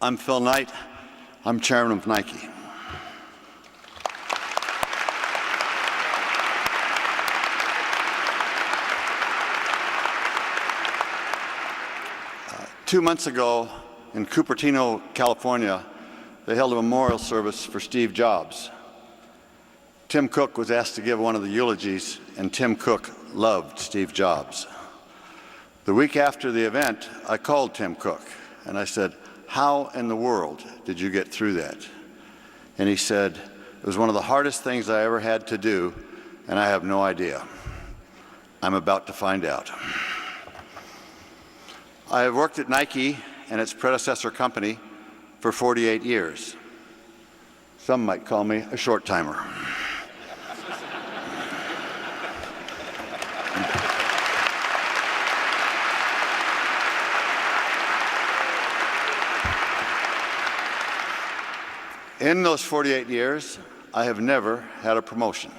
I'm Phil Knight. I'm chairman of Nike. 2 months ago in Cupertino, California, they held a memorial service for Steve Jobs. Tim Cook was asked to give one of the eulogies, and Tim Cook loved Steve Jobs. The week after the event, I called Tim Cook, and I said, "How in the world did you get through that?" And he said, "It was one of the hardest things I ever had to do, and I have no idea. I'm about to find out." I have worked at Nike and its predecessor company for 48 years. Some might call me a short-timer. In those 48 years, I have never had a promotion.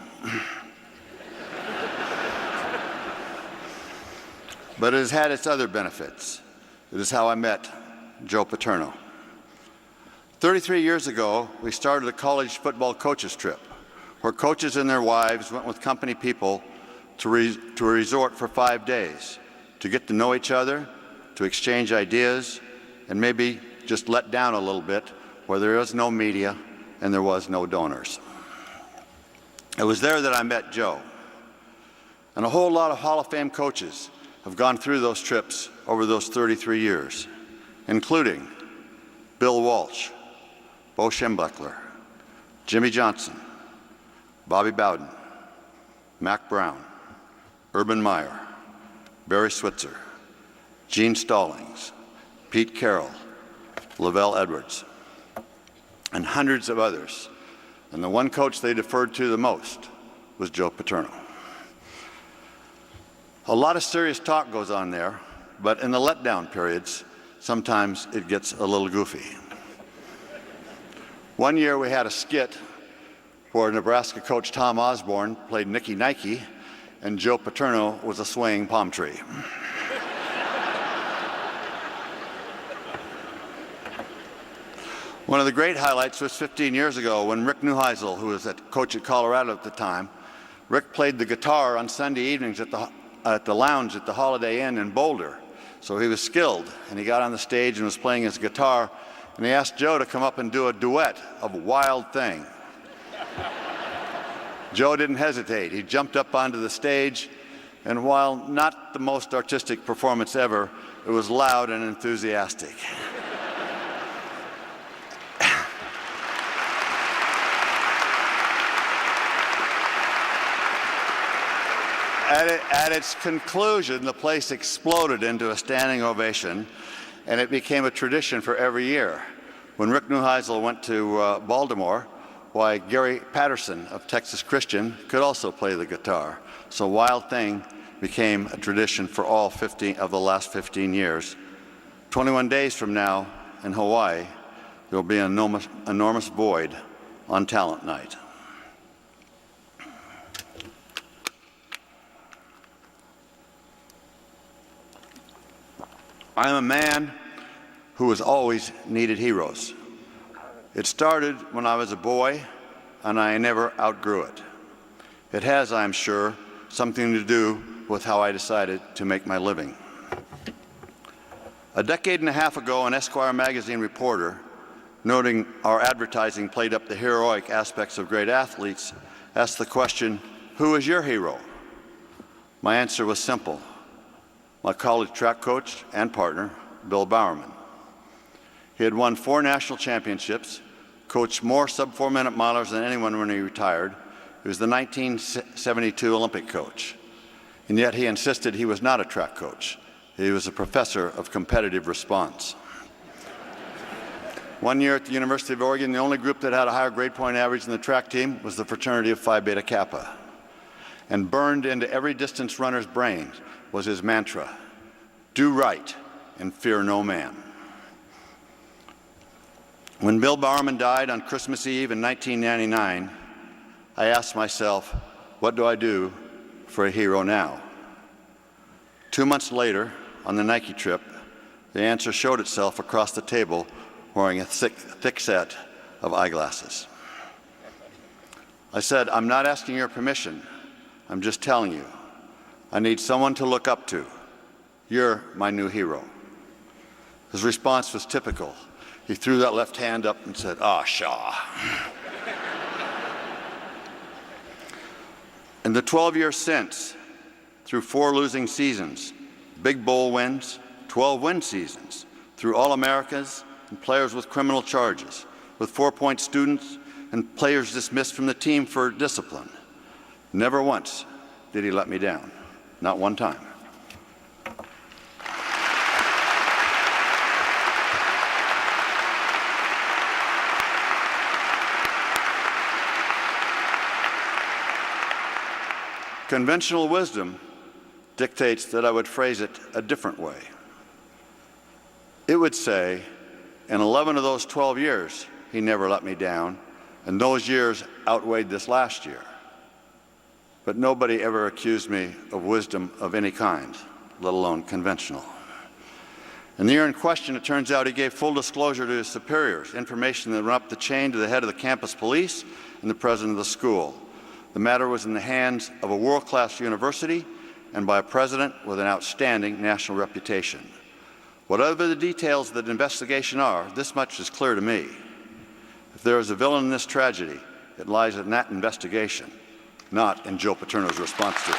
But it has had its other benefits. It is how I met Joe Paterno. 33 years ago, we started a college football coaches trip, where coaches and their wives went with company people to a resort for 5 days to get to know each other, to exchange ideas, and maybe just let down a little bit where there was no media and there was no donors. It was there that I met Joe. And a whole lot of Hall of Fame coaches have gone through those trips over those 33 years, including Bill Walsh, Bo Schembechler, Jimmy Johnson, Bobby Bowden, Mac Brown, Urban Meyer, Barry Switzer, Gene Stallings, Pete Carroll, Lavelle Edwards, and hundreds of others. And the one coach they deferred to the most was Joe Paterno. A lot of serious talk goes on there, but in the letdown periods, sometimes it gets a little goofy. One year we had a skit where Nebraska coach Tom Osborne played Nicky Nike and Joe Paterno was a swaying palm tree. One of the great highlights was 15 years ago when Rick Neuheisel, who was coach at Colorado at the time, Rick played the guitar on Sunday evenings at the lounge at the Holiday Inn in Boulder. So he was skilled, and he got on the stage and was playing his guitar, and he asked Joe to come up and do a duet of Wild Thing. Joe didn't hesitate. He jumped up onto the stage, and while not the most artistic performance ever, it was loud and enthusiastic. At its conclusion, the place exploded into a standing ovation, and it became a tradition for every year. When Rick Neuheisel went to Baltimore, why, Gary Patterson of Texas Christian could also play the guitar. So Wild Thing became a tradition for all 15 of the last 15 years. 21 days from now in Hawaii, there will be an enormous void on talent night. I am a man who has always needed heroes. It started when I was a boy, and I never outgrew it. It has, I am sure, something to do with how I decided to make my living. A decade and a half ago, an Esquire magazine reporter, noting our advertising played up the heroic aspects of great athletes, asked the question, "Who is your hero?" My answer was simple. My college track coach and partner, Bill Bowerman. He had won 4 national championships, coached more sub-4-minute milers than anyone when he retired. He was the 1972 Olympic coach. And yet he insisted he was not a track coach. He was a professor of competitive response. One year at the University of Oregon, the only group that had a higher grade point average than the track team was the fraternity of Phi Beta Kappa. And burned into every distance runner's brain was his mantra, "Do right and fear no man." When Bill Bowerman died on Christmas Eve in 1999, I asked myself, what do I do for a hero now? 2 months later, on the Nike trip, the answer showed itself across the table wearing a thick set of eyeglasses. I said, "I'm not asking your permission. I'm just telling you. I need someone to look up to. You're my new hero." His response was typical. He threw that left hand up and said, "Ah, Shaw." In the 12 years since, through 4 losing seasons, big bowl wins, 12 win seasons, through All-Americas and players with criminal charges, with 4-point students and players dismissed from the team for discipline, never once did he let me down, not one time. Conventional wisdom dictates that I would phrase it a different way. It would say, in 11 of those 12 years, he never let me down, and those years outweighed this last year. But nobody ever accused me of wisdom of any kind, let alone conventional. In the year in question, it turns out he gave full disclosure to his superiors, information that went up the chain to the head of the campus police and the president of the school. The matter was in the hands of a world-class university and by a president with an outstanding national reputation. Whatever the details of the investigation are, this much is clear to me. If there is a villain in this tragedy, it lies in that investigation, not in Joe Paterno's response to it.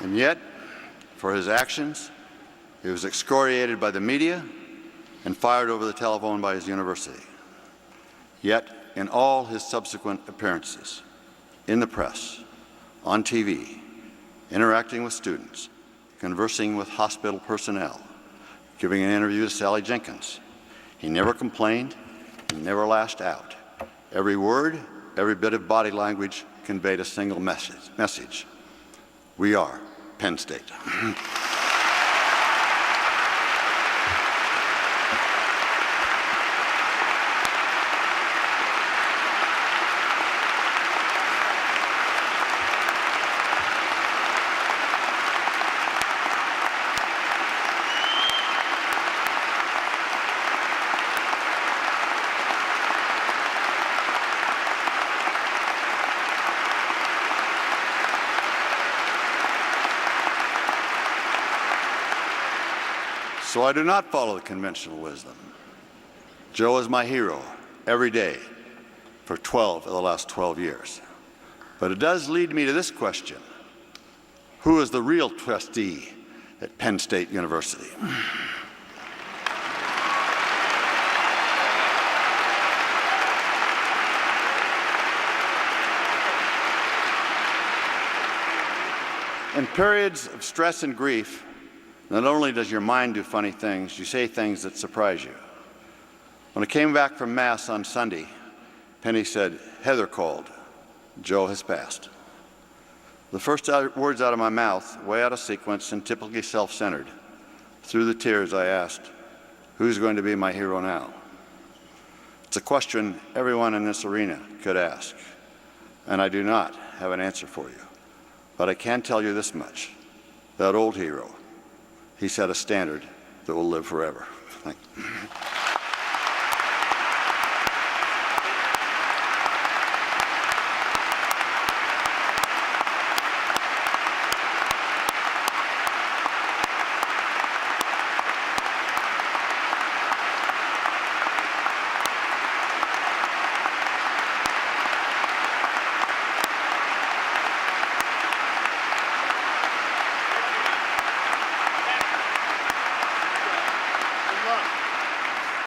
And yet, for his actions, he was excoriated by the media and fired over the telephone by his university. Yet, in all his subsequent appearances, in the press, on TV, interacting with students, conversing with hospital personnel, giving an interview to Sally Jenkins, he never complained, he never lashed out. Every word, every bit of body language conveyed a single message. We are Penn State. So I do not follow the conventional wisdom. Joe is my hero every day for 12 of the last 12 years. But it does lead me to this question. Who is the real trustee at Penn State University? In periods of stress and grief, not only does your mind do funny things, you say things that surprise you. When I came back from Mass on Sunday, Penny said, "Heather called. Joe has passed." The first words out of my mouth, way out of sequence and typically self-centered. Through the tears, I asked, "Who's going to be my hero now?" It's a question everyone in this arena could ask, and I do not have an answer for you. But I can tell you this much. That old hero, he set a standard that will live forever. Thank you.